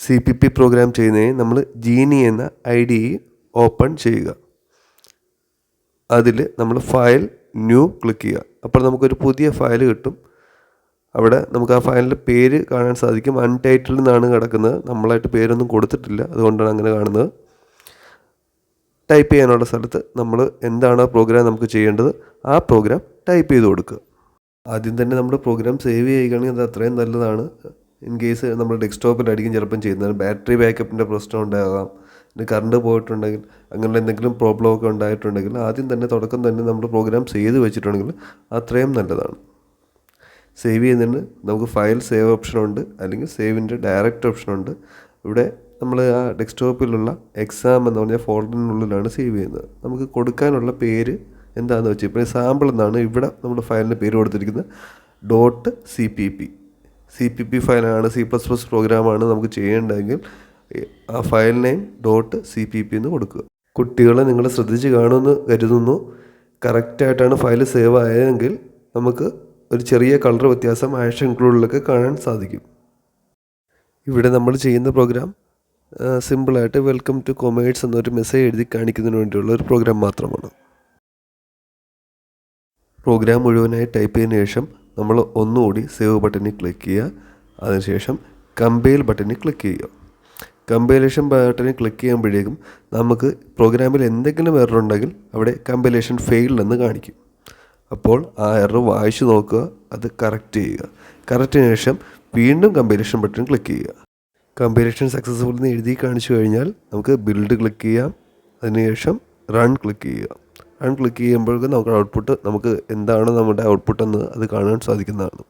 CPP programme ചെയ്യുന്നതിന് നമ്മൾ ജീനി എന്ന IDE ഓപ്പൺ ചെയ്യുക. അതിൽ നമ്മൾ ഫയൽ ന്യൂ ക്ലിക്ക് ചെയ്യുക. അപ്പോൾ നമുക്കൊരു പുതിയ ഫയൽ കിട്ടും. അവിടെ നമുക്ക് ആ ഫയലിൻ്റെ പേര് കാണാൻ സാധിക്കും. അൺടൈറ്റിൽഡ് എന്നാണ് കിടക്കുന്നത്. നമ്മളായിട്ട് പേരൊന്നും കൊടുത്തിട്ടില്ല, അതുകൊണ്ടാണ് അങ്ങനെ കാണുന്നത്. ടൈപ്പ് ചെയ്യാനുള്ള സ്ഥലത്ത് നമ്മൾ എന്താണ് ആ പ്രോഗ്രാം നമുക്ക് ചെയ്യേണ്ടത്, ആ പ്രോഗ്രാം ടൈപ്പ് ചെയ്ത് കൊടുക്കുക. ആദ്യം തന്നെ നമ്മുടെ പ്രോഗ്രാം സേവ് ചെയ്യുകയാണെങ്കിൽ അത് അത്രയും നല്ലതാണ്. ഇൻ കേസ് നമ്മൾ ഡെസ്ക്ടോപ്പിലായിരിക്കും ചിലപ്പം ചെയ്യുന്നത്. ബാറ്ററി ബാക്കപ്പിൻ്റെ പ്രശ്നം ഉണ്ടാകാം, പിന്നെ കറണ്ട് പോയിട്ടുണ്ടെങ്കിൽ, അങ്ങനെ എന്തെങ്കിലും പ്രോബ്ലമൊക്കെ ഉണ്ടായിട്ടുണ്ടെങ്കിൽ ആദ്യം തന്നെ തുടക്കം തന്നെ നമ്മൾ പ്രോഗ്രാം ചെയ്ത് വെച്ചിട്ടുണ്ടെങ്കിൽ അത്രയും നല്ലതാണ്. സേവ് ചെയ്യുന്നതിന് നമുക്ക് ഫയൽ സേവ് ഓപ്ഷനുണ്ട്, അല്ലെങ്കിൽ സേവിൻ്റെ ഡയറക്റ്റ് ഓപ്ഷനുണ്ട്. ഇവിടെ നമ്മൾ ആ ഡെസ്ക്ടോപ്പിലുള്ള എക്സാം എന്ന് പറഞ്ഞ ഫോൾഡറിനുള്ളിലാണ് സേവ് ചെയ്യുന്നത്. നമുക്ക് കൊടുക്കാനുള്ള പേര് എന്താണെന്ന് വെച്ചാൽ ഇപ്പോൾ സാമ്പിൾ എന്നാണ് ഇവിടെ നമ്മുടെ ഫയലിന് പേര് കൊടുത്തിരിക്കുന്നത്. .cpp ഫയലാണ്, C++ പ്രോഗ്രാമാണ് നമുക്ക് ചെയ്യേണ്ടതെങ്കിൽ ആ ഫയൽ നെയിം .cpp എന്ന് കൊടുക്കുക. കുട്ടികളെ നിങ്ങൾ ശ്രദ്ധിച്ച് കാണുമെന്ന് കരുതുന്നു. കറക്റ്റായിട്ടാണ് ഫയൽ സേവ് ആയതെങ്കിൽ നമുക്ക് ഒരു ചെറിയ കളർ വ്യത്യാസം ആക്ഷൻ ഇൻക്ലൂഡിലൊക്കെ കാണാൻ സാധിക്കും. ഇവിടെ നമ്മൾ ചെയ്യുന്ന പ്രോഗ്രാം സിമ്പിളായിട്ട് വെൽക്കം ടു കൊമേഴ്സ് എന്നൊരു മെസ്സേജ് എഴുതി കാണിക്കുന്നതിന് വേണ്ടിയുള്ള ഒരു പ്രോഗ്രാം മാത്രമാണ്. പ്രോഗ്രാം മുഴുവനായി ടൈപ്പ് ചെയ്തതിന് ശേഷം നമ്മൾ ഒന്നുകൂടി സേവ് ബട്ടണിൽ ക്ലിക്ക് ചെയ്യുക. അതിനുശേഷം കമ്പൈൽ ബട്ടണിൽ ക്ലിക്ക് ചെയ്യുക. കമ്പൈലേഷൻ ബട്ടണിൽ ക്ലിക്ക് ചെയ്യുമ്പോഴേക്കും നമുക്ക് പ്രോഗ്രാമിൽ എന്തെങ്കിലും എറർ ഉണ്ടെങ്കിൽ അവിടെ കമ്പൈലേഷൻ ഫെയിൽഡ് എന്ന് കാണിക്കും. അപ്പോൾ ആ എറർ വായിച്ചു നോക്കുക, അത് കറക്റ്റ് ചെയ്യുക. കറക്റ്റിന് ശേഷം വീണ്ടും കമ്പൈലേഷൻ ബട്ടൺ ക്ലിക്ക് ചെയ്യുക. കമ്പൈലേഷൻ സക്സസ്ഫുൾ എന്ന് എഴുതി കാണിച്ചു കഴിഞ്ഞാൽ നമുക്ക് ബിൽഡ് ക്ലിക്ക് ചെയ്യാം. അതിനുശേഷം റൺ ക്ലിക്ക് ചെയ്യുക. റൺ ക്ലിക്ക് ചെയ്യുമ്പോഴേക്കും നമുക്ക് ഔട്ട്പുട്ട്, നമുക്ക് എന്താണ് നമ്മുടെ ഔട്ട്പുട്ട് എന്ന് അത് കാണാൻ സാധിക്കുന്നതാണ്.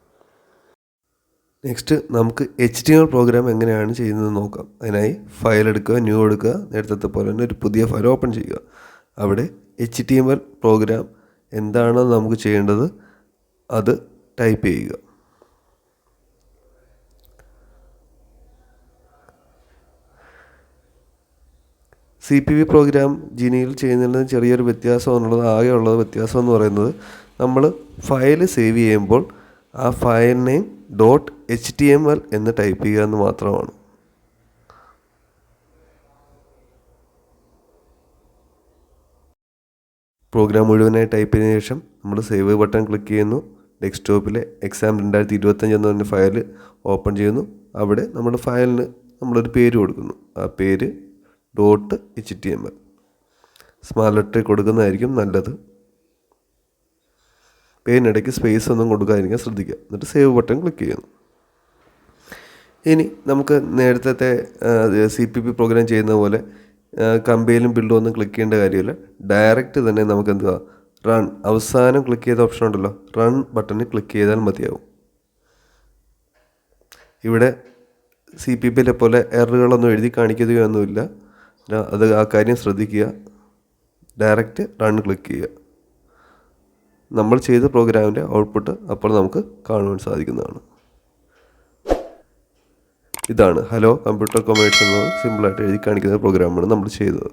നെക്സ്റ്റ് നമുക്ക് HTML പ്രോഗ്രാം എങ്ങനെയാണ് ചെയ്യുന്നത് നോക്കാം. അതിനായി ഫയൽ എടുക്കുക, ന്യൂ എടുക്കുക, നേരത്തെ പോലെ തന്നെ ഒരു പുതിയ ഫയൽ ഓപ്പൺ ചെയ്യുക. അവിടെ HTML പ്രോഗ്രാം എന്താണോ നമുക്ക് ചെയ്യേണ്ടത് അത് ടൈപ്പ് ചെയ്യുക. CPP പ്രോഗ്രാം ജിനിയിൽ ചെയ്യുന്നതിൽ ചെറിയൊരു വ്യത്യാസം എന്നുള്ളത്, ആകെയുള്ളത് വ്യത്യാസം എന്ന് പറയുന്നത് നമ്മൾ ഫയൽ സേവ് ചെയ്യുമ്പോൾ ആ ഫയൽ നെയിം .html എന്ന് ടൈപ്പ് ചെയ്യുക എന്ന് മാത്രമാണ്. പ്രോഗ്രാം മുഴുവനായി ടൈപ്പ് ചെയ്തതിനു ശേഷം നമ്മൾ സേവ് ബട്ടൺ ക്ലിക്ക് ചെയ്യുന്നു. ഡെസ്ക്ടോപ്പിലെ എക്സാം 2025 എന്ന പറഞ്ഞ ഫയൽ ഓപ്പൺ ചെയ്യുന്നു. അവിടെ നമ്മുടെ ഫയലിന് നമ്മളൊരു പേര് കൊടുക്കുന്നു. ആ പേര് .html സ്മാൾ ലെറ്റർ കൊടുക്കുന്നതായിരിക്കും നല്ലത്. പേരിനിടയ്ക്ക് സ്പേസ് ഒന്നും കൊടുക്കാതിരിക്കാൻ ശ്രദ്ധിക്കുക. എന്നിട്ട് സേവ് ബട്ടൺ ക്ലിക്ക് ചെയ്യുന്നു. ഇനി നമുക്ക് നേരത്തെ CPP പ്രോഗ്രാം ചെയ്യുന്ന പോലെ കമ്പൈലും ബിൽഡും ഒന്നും ക്ലിക്ക് ചെയ്യേണ്ട കാര്യമില്ല. ഡയറക്റ്റ് തന്നെ നമുക്ക് എന്തുവാ, റൺ, അവസാനം ക്ലിക്ക് ചെയ്ത ഓപ്ഷൻ ഉണ്ടല്ലോ, റൺ ബട്ടണിൽ ക്ലിക്ക് ചെയ്താൽ മതിയാവും. ഇവിടെ CPPയിലെ പോലെ എററുകളൊന്നും എഴുതി കാണിക്കുകയൊന്നുമില്ല. അത് ആ കാര്യം ശ്രദ്ധിക്കുക. ഡയറക്റ്റ് റൺ ക്ലിക്ക് ചെയ്യുക. നമ്മൾ ചെയ്ത പ്രോഗ്രാമിൻ്റെ ഔട്ട്പുട്ട് അപ്പോൾ നമുക്ക് കാണുവാൻ സാധിക്കുന്നതാണ്. ഇതാണ് ഹലോ കമ്പ്യൂട്ടർ കൊമേഴ്സ് എന്നത് സിമ്പിളായിട്ട് എഴുതി കാണിക്കുന്ന പ്രോഗ്രാമാണ് നമ്മൾ ചെയ്തത്.